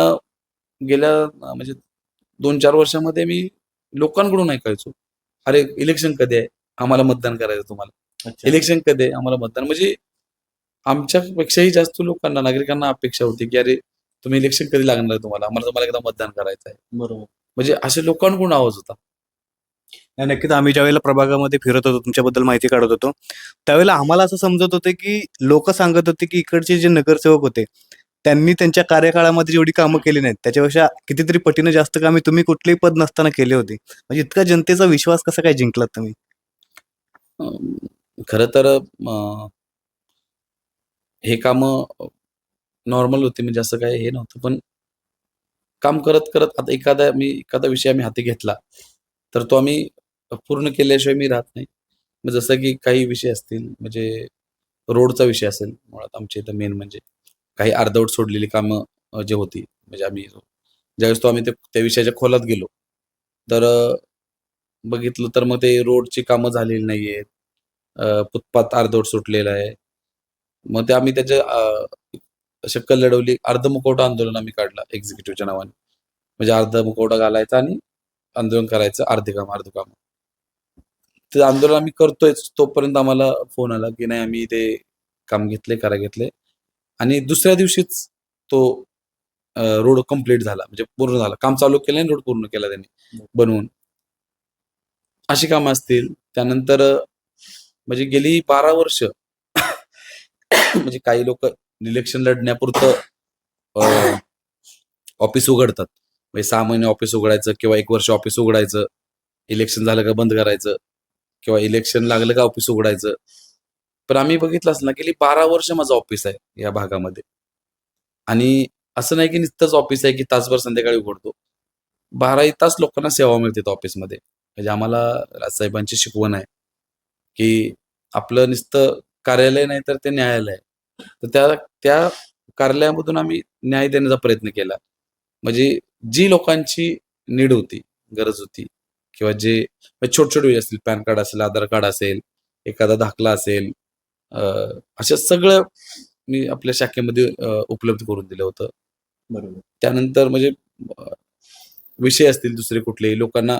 गेल्या म्हणजे 2-4 वर्षामध्ये मी लोकांकडून ऐकायचो, "अरे, इलेक्शन कधी आहे? आम्हाला मतदान करायचं तुम्हाला. अच्छा. इलेक्शन कधी आहे? आम्हाला मतदान." म्हणजे आमच्यापेक्षाही जास्त लोकांना, नागरिकांना अपेक्षा होती, की "अरे, तुम्ही इलेक्शन कधी लागणार आहे तुम्हाला? आम्हाला तुम्हाला एकदा मतदान करायचं आहे." बरोबर. म्हणजे असे लोकांकडून आवाज होता. नाही, नक्कीच आम्ही ज्यावेळेला प्रभागामध्ये फिरत होतो, तुमच्याबद्दल माहिती काढत होतो, त्यावेळेला आम्हाला असं समजत होतं, की लोकं सांगत होते, की इकडचे जे नगरसेवक होते, त्यांनी त्यांच्या कार्यकाळामध्ये जेवढी कामं केली नाहीत, त्याच्यापेक्षा कितीतरी पटीने जास्त कामे तुम्ही कुठलेही पद नसताना केली होती. म्हणजे इतका जनतेचा विश्वास कसा काय जिंकलात तुम्ही? अ, खरं तर हे कामं नॉर्मल होती, म्हणजे असं काही हे नव्हतं. पण काम करत आता एखादा विषय आम्ही हाती घेतला, तर तो आम्ही पूर्ण केल्याशिवाय मी राहत नाही. मग जसं की काही विषय असतील, म्हणजे रोडचा विषय असेल, मुळात आमच्या इथं मेन म्हणजे काही अर्धवट सोडलेली कामं जे होती, म्हणजे ज्यावेळेस आम्ही त्या विषयाच्या खोलात गेलो, तर बघितलं तर मग ते रोडची कामं झालेली नाहीयेत. फुटपाथ अर्धवट सुटलेला आहे. मग ते आम्ही शक्कल लढवली. अर्धमुखवटा आंदोलन आम्ही काढला एक्झिक्युटिव्हच्या नावाने. म्हणजे अर्धा मुखवटा घालायचा आणि आंदोलन करायचं, अर्धे काम, अर्धे काम. ते आंदोलन आम्ही करतोयच, तोपर्यंत आम्हाला फोन आला, की नाही आम्ही ते काम घेतले, करा घेतले आणि दुसऱ्या दिवशीच तो रोड कंप्लीट झाला. म्हणजे पूर्ण झाला. काम चालू केलं आणि रोड पूर्ण केला त्यांनी बनवून. अशी कामं असतील. त्यानंतर म्हणजे गेली 12 वर्ष म्हणजे काही लोकं इलेक्शन लढण्यापुरतं ऑफिस उघडतात. म्हणजे 6 महिने ऑफिस उघडायचं किंवा 1 वर्ष ऑफिस उघडायचं. इलेक्शन झालं का बंद करायचं किंवा इलेक्शन लागलं का ऑफिस उघडायचं. पण आम्ही बघितलं असेल ना, गेली 12 वर्ष माझं ऑफिस आहे या भागामध्ये आणि असं नाही की नुसतंच ऑफिस आहे की तासभर संध्याकाळी उघडतो. 12ही तास लोकांना सेवा मिळते ऑफिसमध्ये. म्हणजे आम्हाला राजसाहेबांची शिकवण आहे, की आपलं नुसतं कार्यालय नाही तर ते न्यायालय आहे. तर त्या त्या कार्यालयामधून आम्ही न्याय देण्याचा प्रयत्न केला. म्हणजे जी लोकांची नीड होती, गरज होती किंवा जे छोटे-छोटे असतील, पॅन कार्ड असेल, आधार कार्ड असेल, एखादा दाखला असेल, अ, असं सगळं मी आपल्या शाखेमध्ये उपलब्ध करून दिलं होतं. बरोबर. त्यानंतर म्हणजे अ, विषय असतील दुसरे कुठलेही लोकांना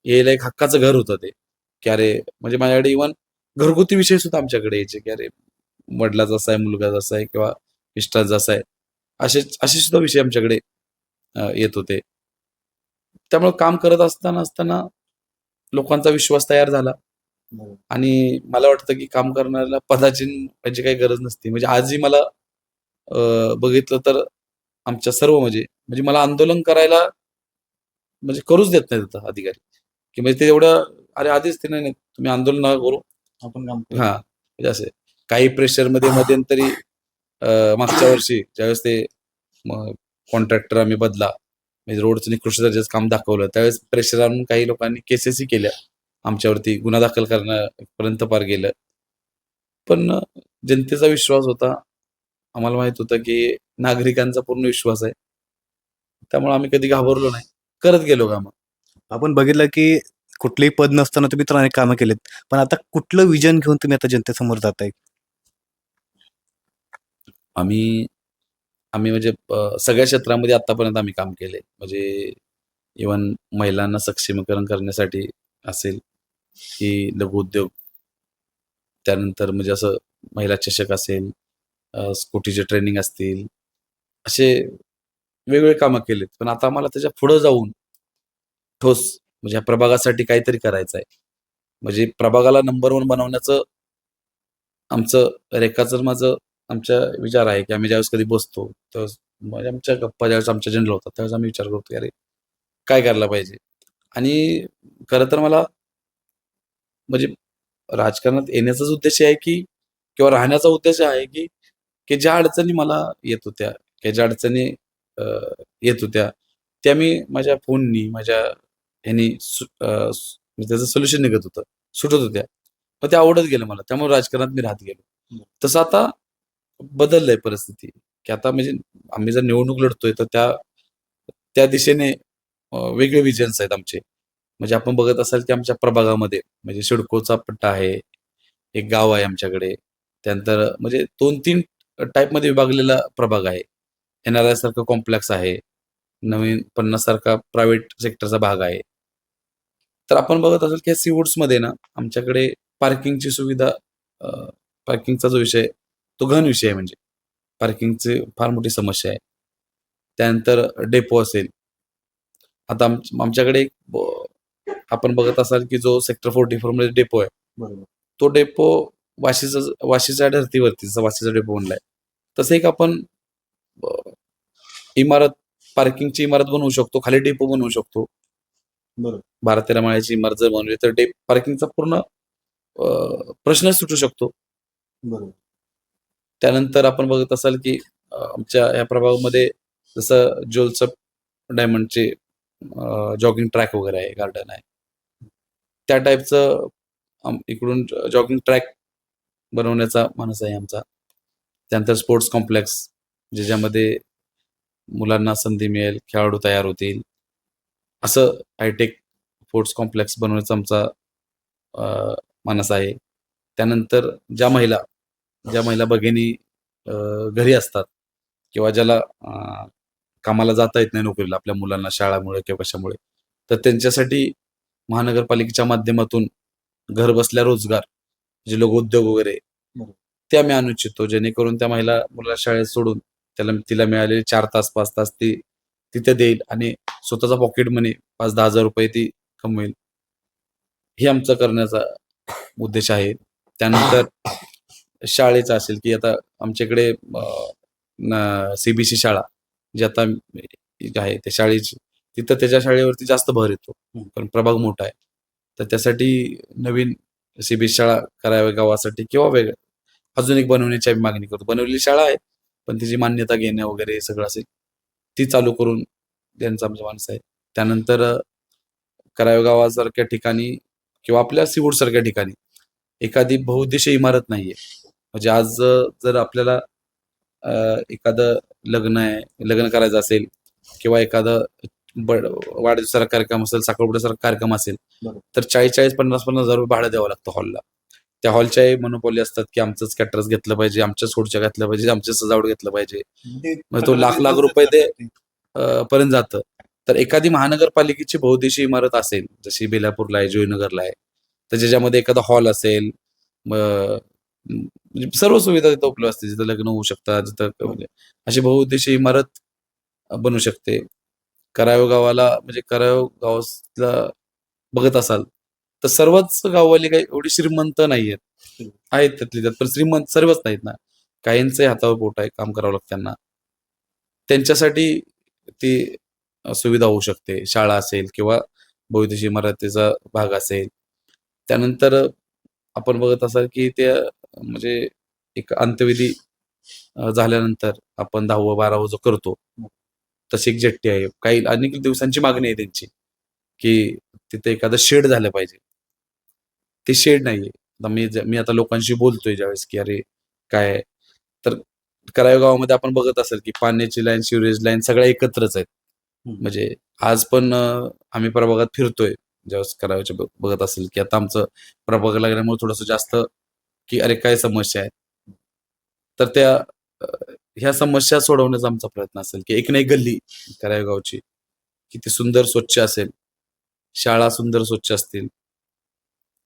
यायला एक हक्काचं घर होतं ते, की अरे म्हणजे माझ्याकडे इव्हन घरगुती विषय सुद्धा आमच्याकडे यायचे, की अरे वडिलाचा असा आहे, मुलगा असा आहे किंवा मिस्टरांचा असा आहे. असे सुद्धा विषय आमच्याकडे येत होते. त्यामुळे काम करत असताना लोकांचा विश्वास तयार झाला बरोबर. आणि मला वाटतं, की काम करणाऱ्याला पदाची याची काही गरज नसते. म्हणजे आजही मला बघितलं तर आमच्या सर्व म्हणजे मला आंदोलन करायला म्हणजे करूच देत नाहीत आता अधिकारी, की म्हणजे ते एवढं अरे आधीच ते नाही, नाही तुम्ही आंदोलन नका करू. आपण काम करू. हां, म्हणजे असे काही प्रेशरमध्ये मध्यंतरी मागच्या वर्षी ज्यावेळेस ते कॉन्ट्रॅक्टर आम्ही बदला, म्हणजे रोडचं निकृष्ट दर्जाचं काम दाखवलं, त्यावेळेस प्रेशर आणून काही लोकांनी केसेसही केल्या. आमच्यावरती गुन्हा दाखल करण्यापर्यंत पार गेलं. पण जनतेचा विश्वास होता. आम्हाला माहीत होतं, की नागरिकांचा पूर्ण विश्वास आहे. त्यामुळे आम्ही कधी घाबरलो नाही. करत गेलो कामं. आपण बघितलं की कुठलंही पद नसताना तुम्ही तर अनेक कामं केलीत. पण आता कुठलं विजन घेऊन तुम्ही आता जनतेसमोर जाताय? आम्ही आम्ही म्हणजे सगळ्या क्षेत्रामध्ये आत्तापर्यंत आम्ही काम केलंय. म्हणजे इव्हन महिलांना सक्षमीकरण करण्यासाठी असेल, की लघुउद्योग, त्यानंतर म्हणजे असं महिला चषक असेल, स्कूटीचे ट्रेनिंग असतील, असे वेगवेगळे कामं केलेत. पण आता आम्हाला त्याच्या पुढं जाऊन ठोस म्हणजे या प्रभागासाठी काहीतरी करायचं आहे. म्हणजे प्रभागाला नंबर 1 बनवण्याचं आमचं रेखाचं माझं आमचा विचार आहे, की आम्ही ज्यावेळेस कधी बसतो, त्यावेळेस म्हणजे आमच्या गप्पा ज्यावेळेस आमच्या जनरल होतात, त्यावेळेस आम्ही विचार करतो, की अरे काय करायला पाहिजे? आणि खरं तर मला म्हणजे राजकारणात येण्याचाच उद्देश आहे, की किंवा राहण्याचा उद्देश आहे, की ज्या अडचणी मला येत होत्या, की ज्या अडचणी अ, येत होत्या, त्या मी माझ्या फोननी, माझ्या ह्यानी म्हणजे त्याचं सोल्युशन निघत होतं, सुटत होत्या. मग ते आवडत गेलं मला. त्यामुळे राजकारणात मी राहत गेलो. तसं आता बदललंय परिस्थिती, की आता म्हणजे आम्ही जर निवडणूक लढतोय, तर त्या त्या दिशेने वेगळे विजन्स आहेत आमचे. म्हणजे आपण बघत असाल, की आमच्या प्रभागामध्ये म्हणजे सिडकोचा पट्टा आहे, एक गाव आहे आमच्याकडे. त्यानंतर म्हणजे 2-3 टाइपमध्ये विभागलेला प्रभाग आहे. NRI सारखं कॉम्प्लेक्स आहे. नवीन 50 सारखा प्रायव्हेट सेक्टरचा भाग आहे. तर आपण बघत असाल, की सीवूड्समध्ये ना आमच्याकडे पार्किंगची सुविधा अ, पार्किंगचा जो विषय आहे, तो गहन विषय आहे म्हणजे. पार्किंगची फार मोठी समस्या आहे. त्यानंतर डेपो असेल. आता आमच्याकडे एक आपण बघत असाल, की जो सेक्टर 44 मध्ये डेपो आहे. बरोबर. तो डेपो वाशीच्या धर्तीवरती जसा वाशीचा डेपो बनलाय. तसं एक आपण अ, इमारत पार्किंगची इमारत बनवू शकतो. खाली डेपो बनवू शकतो. बरोबर. 12-13 माळ्याची इमारत जर बनवली तर पार्किंगचा पूर्ण प्रश्नच सुटू शकतो. बरोबर. त्यानंतर आपण बघत असाल, की आमच्या या प्रभागामध्ये जसं ज्वेल्सअप डायमंडचे जॉगिंग ट्रॅक वगैरे आहे, गार्डन आहे. त्या टाईपचं इकडून जॉगिंग ट्रॅक बनवण्याचा मानस आहे आमचा. त्यानंतर स्पोर्ट्स कॉम्प्लेक्स ज्याच्यामध्ये मुलांना संधी मिळेल, खेळाडू तयार होतील. असं हायटेक स्पोर्ट्स कॉम्प्लेक्स बनवण्याचा आमचा मानस आहे. त्यानंतर ज्या महिला भगिनी घरी असतात किंवा ज्याला कामाला जाता येत नाही नोकरीला आपल्या मुलांना शाळामुळे किंवा कशामुळे, तर त्यांच्यासाठी महानगरपालिकेच्या माध्यमातून घर बसल्या रोजगार, जे लघुउद्योग वगैरे बरोबर. ते आम्ही आणू इच्छितो, जेणेकरून त्या मुलाला शाळेत सोडून तिला मिळालेले 4 तास 5 तास ती तिथे देईल आणि स्वतःचा पॉकेट मनी 5-10 हजार रुपये ती कमवेल. हे आमचा करण्याचा उद्देश आहे. त्यानंतर शाळेचा असेल, की आता आमच्याकडे सीबीएसई शाळा जी आता आहे त्या शाळेची, तिथं त्याच्या शाळेवरती जास्त भर येतो, कारण प्रभाग मोठा आहे. तर त्यासाठी नवीन सीबीएसई शाळा कराव्या गावासाठी किंवा अजून एक बनवण्याची आम्ही मागणी करतो. बनवलेली शाळा आहे, पण तिची मान्यता घेणं वगैरे हे सगळं असेल, ती चालू करून त्यांचा आमचा माणूस आहे. त्यानंतर करावे गावासारख्या ठिकाणी किंवा आपल्या सिवूडसारख्या ठिकाणी एखादी बहुउद्देशीय इमारत नाहीये. म्हणजे आज जर आपल्याला एखादं लग्न करायचं असेल किंवा एखादं वाढदिवसाचा कार्यक्रम असेल, साखरपुड्यासारखा कार्यक्रम असेल, बरोबर. तर 40-40, 50-50 हजार रुपये भाडं द्यावं लागतं हॉलला. त्या हॉलच्याही मोनोपॉली असतात, की आमचंच कॅटरर्स घेतलं पाहिजे, आमच्याच खुर्च्या घातल्या पाहिजे, आमचं सजावट घेतलं पाहिजे. मग तो लाख रुपये ते पर्यंत जातं. तर एखादी महानगरपालिकेची बहुउद्देशीय इमारत असेल, जशी बेलापूरला आहे, जोईनगरला आहे, तर ज्याच्यामध्ये एखादा हॉल असेल, म्हणजे सर्व सुविधा तिथं उपलब्ध असते, जिथं लग्न होऊ शकतात, जिथं म्हणजे अशी बहुउद्देशीय इमारत बनू शकते. करावे गावाला बघत असाल तर सर्वच गाववाले काही एवढी श्रीमंत नाहीयेत. आहेत त्यातली त्यात, पण श्रीमंत सर्वच नाहीत ना. काहींचे हातावर पोट आहे, काम करावं लागतं त्यांना. त्यांच्यासाठी ती सुविधा होऊ शकते. शाळा असेल किंवा बहुउद्देशीय इमारतीचा भाग असेल. त्यानंतर आपण बघत असाल की ते म्हणजे एक अंत्यविधी झाल्यानंतर आपण 10वं 12वं जो करतो, तशी एक जेट्टी आहे. काही अनेक दिवसांची मागणी आहे त्यांची, की तिथे एखादं शेड झालं पाहिजे. ते शेड नाहीये. आता मी आता लोकांशी बोलतोय ज्यावेळेस, की अरे काय आहे? तर करावे गावामध्ये आपण बघत असेल, की पाण्याची लाईन, सिवरेज लाईन सगळ्या एकत्रच आहेत. म्हणजे आज पण आम्ही प्रभागात फिरतोय. ज्यावेळेस कराव्याच्या बघत असेल, की आता आमचं प्रभाग लागल्यामुळे थोडंसं जास्त, की अरे काय समस्या आहेत? तर ह्या समस्या सोडवण्याचा आमचा प्रयत्न असेल, की एक ना एक गल्ली करावे गावची किती सुंदर स्वच्छ असेल, शाळा सुंदर स्वच्छ असतील.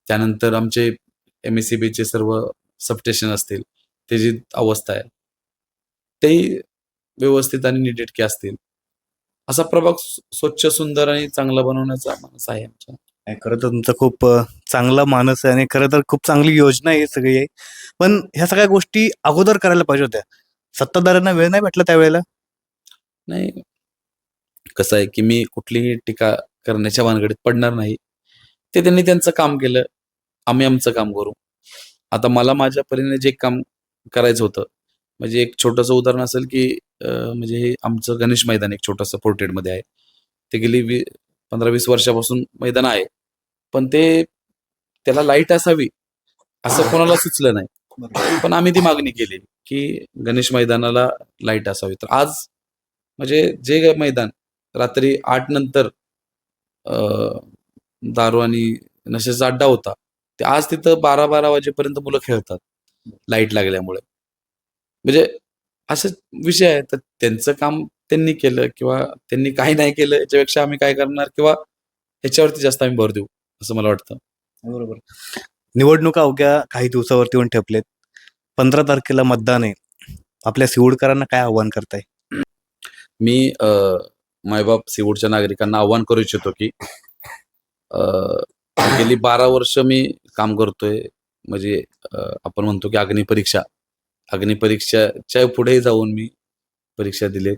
त्यानंतर आमचे एमएसईबीचे सर्व सबस्टेशन असतील, त्याची अवस्था आहे, तेही व्यवस्थित आणि नीटनेटके असतील. असा प्रभाग स्वच्छ, सुंदर आणि चांगला बनवण्याचा मानस आहे आमचा. नाही, खरं तर तुमचं खूप चांगला मानस आहे आणि खरं तर खूप चांगली योजना आहे ही सगळी आहे. पण ह्या सगळ्या गोष्टी अगोदर करायला पाहिजे होत्या. सत्ताधाऱ्यांना वेळ नाही भेटला त्यावेळेला? नाही, कसं आहे, की मी कुठलीही टीका करण्याच्या भानगडीत पडणार नाही. ते त्यांनी त्यांचं काम केलं, आम्ही आमचं काम करू. आता मला माझ्या परीने जे काम करायचं होतं, म्हणजे एक छोटंसं उदाहरण असेल, की म्हणजे हे आमचं गणेश मैदान एक छोटंसं पोर्ट्रेटमध्ये आहे. ते गेली 15-20 वर्षापासून मैदान आहे. पण त्याला लाईट असावी, असं कोणाला सुचलं नाही. पण आम्ही ती मागणी केली, की गणेश मैदानाला लाईट असावी. तर आज म्हणजे जे मैदान रात्री 8 नंतर अ, दारू आणि नशेचा अड्डा होता, ते आज तिथं 12-12 वाजेपर्यंत मुलं खेळतात, लाईट लागल्यामुळे. म्हणजे असे विषय आहेत. तर त्यांचं काम त्यांनी केलं किंवा त्यांनी काही नाही केलं याच्यापेक्षा आम्ही काय करणार किंवा ह्याच्यावरती जास्त आम्ही भर देऊ, असं मला वाटतं. बरोबर. निवडणुका अवघ्या काही दिवसावरती येऊन ठेपलेत. 15 तारखेला मतदान आहे. आपल्या सिवूडकरांना काय आव्हान करताय? मी मायबाप सिवूडच्या नागरिकांना आव्हान करू इच्छितो, की अ, गेली 12 वर्ष मी काम करतोय. म्हणजे आपण म्हणतो की अग्निपरीक्षाच्या पुढे जाऊन मी परीक्षा दिलेत.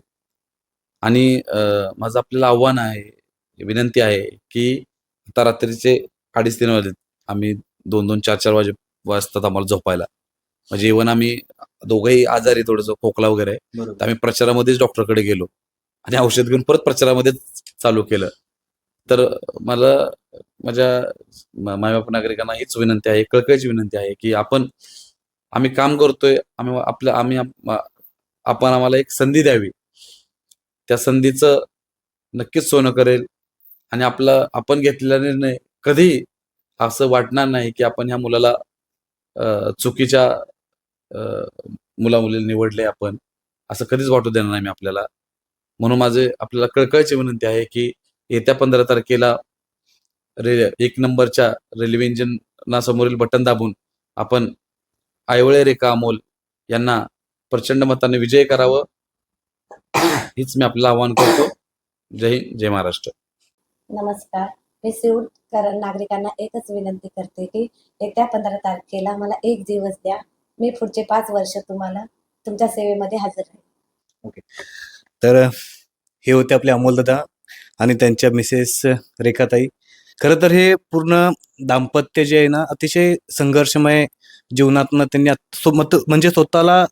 आणि माझं आपल्याला आव्हान आहे, विनंती आहे, की आता रात्रीचे 2:30-3 वाजलेत. आम्ही 2-2, 4-4 वाजतात आम्हाला झोपायला. म्हणजे इव्हन आम्ही दोघंही आजारी, थोडंसं खोकला वगैरे आहे. तर आम्ही प्रचारामध्येच डॉक्टरकडे गेलो आणि औषध घेऊन परत प्रचारामध्येच चालू केलं. तर मला माझ्या मायबाप नागरिकांना हीच विनंती आहे, कळकळीची विनंती आहे, की आम्ही काम करतोय. आपण आम्हाला एक संधी द्यावी. त्या संधीचं नक्कीच सोनं करेल आणि आपण घेतलेला निर्णय कधी असं वाटणार नाही की आपण ह्या मुलाला चुकीच्या मुला-मुलीला निवडले आपण, असं कधीच वाटू देणार नाही मी आपल्याला. म्हणून आपल्याला कळकळीची विनंती आहे की येत्या 15 तारखेला 1 नंबरच्या रेल्वे इंजिनासमोरील बटन दाबून आपण ऐवळे रेखा अमोल यांना प्रचंड मताने विजयी करावं, हीच मी आपल्याला आवाहन करतो. जय हिंद, जय महाराष्ट्र. नमस्कार. मी सिऊडकर नागरिकांना एकच विनंती करते की येत्या 15 तारखेला मला एक दिवस द्या. मी पुढचे 5 वर्ष तुम्हाला तुमच्या सेवेमध्ये हजर राहील. तर हे होते आपले अमोलदादा आणि त्यांच्या मिसेस रेखाताई. खरं तर हे पूर्ण दाम्पत्य जे आहे ना, अतिशय संघर्षमय जीवनातनं त्यांनी म्हणजे स्वतःला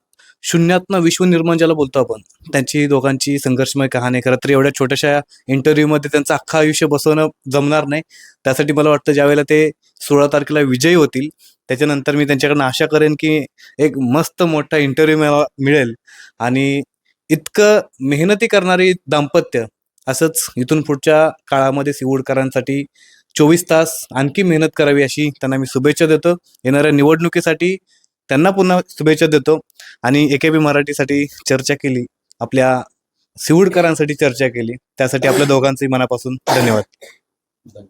शून्यातनं विश्व निर्माण ज्याला बोलतो आपण, त्यांची दोघांची संघर्षमय कहाणी. खरं तर एवढ्या छोट्याशा इंटरव्ह्यूमध्ये त्यांचं अख्खं आयुष्य बसवणं जमणार नाही. त्यासाठी मला वाटतं ज्यावेळेला ते 16 तारखेला विजयी होतील, त्याच्यानंतर मी त्यांच्याकडनं आशा करेन की एक मस्त मोठा इंटरव्ह्यू मला मिळेल आणि इतकं मेहनती करणारी दाम्पत्य असंच इथून पुढच्या काळामध्ये सिऊडकरांसाठी 24 तास आणखी मेहनत करावी अशी त्यांना मी शुभेच्छा देतो. येणाऱ्या निवडणुकीसाठी त्यांना पुन्हा शुभेच्छा देतो. आणि AKB मराठीसाठी चर्चा केली, आपल्या सिऊडकरांसाठी चर्चा केली, त्यासाठी आपल्या दोघांचंही मनापासून धन्यवाद. धन्यवाद.